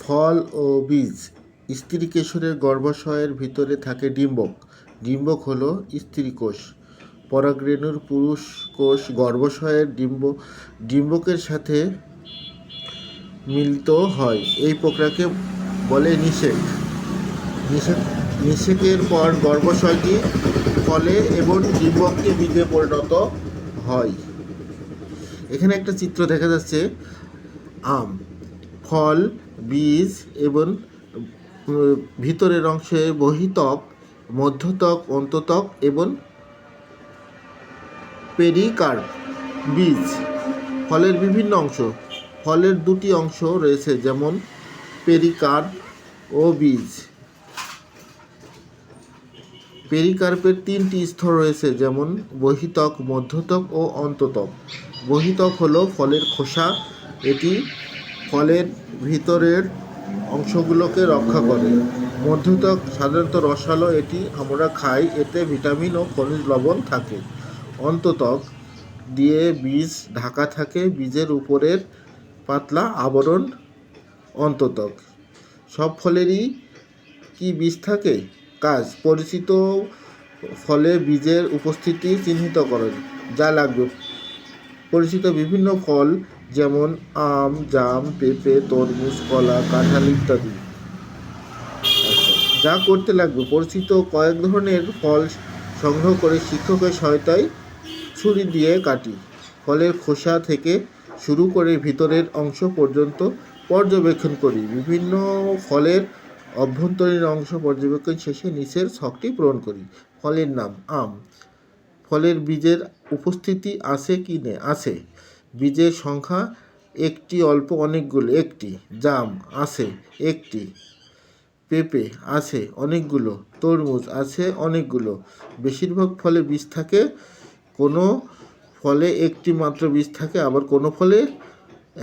ফল ও বীজ। স্ত্রীকেশরের গর্ভাশয়ের ভিতরে থাকে ডিম্বক। ডিম্বক হল স্ত্রীকোষ। পরাগরেণুর পুরুষ কোষ গর্ভাশয়ের ডিম্বকের সাথে মিলিত হয়। এই প্রক্রিয়াকে বলে নিষেক। নিষেকের পর গর্ভাশয়টি ফলে এবং ডিম্বকটি বীজে পরিণত হয়। এখানে একটা চিত্র দেখা যাচ্ছে আম, ফল, বীজ এবং ভিতরের অংশে বহিত্বক, মধ্যত্বক, অন্তত্বক এবং পেরিকার্প। বীজ। ফলের বিভিন্ন অংশ। ফলের দুটি অংশ রয়েছে, যেমন পেরিকার্প ও বীজ। পেরিকার্পের তিনটি স্তর রয়েছে, যেমন বহিত্বক, মধ্যত্বক ও অন্তত্বক। বহিত্বক হলো ফলের খোসা। এটি ফলের ভিতরের অংশগুলোকে রক্ষা করে। মধ্যত্বক সাধারণত রসালো, এটি আমরা খাই, এতে ভিটামিন ও খনিজ লবণ থাকে। অন্তত্বক দিয়ে বীজ ঢাকা থাকে, বীজের উপরের পাতলা আবরণ অন্তত্বক। সব ফলেরই কি বীজ থাকে? কাজ। পরিচিত ফলে বীজের উপস্থিতি চিহ্নিত করেন। যা লাগবে: পরিচিত বিভিন্ন ফল, যেমন আম, জাম, পেঁপে, তরমুজ, কলা, কাঁঠাল ইত্যাদি। যা করতে লাগবে: পরিচিত কয়েক ধরনের ফল সংগ্রহ করে শিক্ষকের সহায়তায় ছুরি দিয়ে কাটি। ফলের খোসা থেকে শুরু করে ভিতরের অংশ পর্যন্ত পর্যবেক্ষণ করি। বিভিন্ন ফলের অভ্যন্তরীণ অংশ পর্যবেক্ষণ শেষে নিচের ছকটি পূরণ করি। ফলের নাম: আম। ফলের বীজের উপস্থিতি আছে কি না? আছে। বীজের সংখ্যা একটি, অল্প, অনেকগুলো? একটি। জাম আছে, একটি। পেঁপে আছে, অনেকগুলো। তরমুজ আছে, অনেকগুলো। বেশিরভাগ ফলে বীজ থাকে, কোনো ফলে একটি মাত্র বীজ থাকে, আবার কোনো ফলে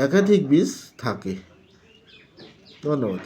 একাধিক বীজ থাকে। ধন্যবাদ।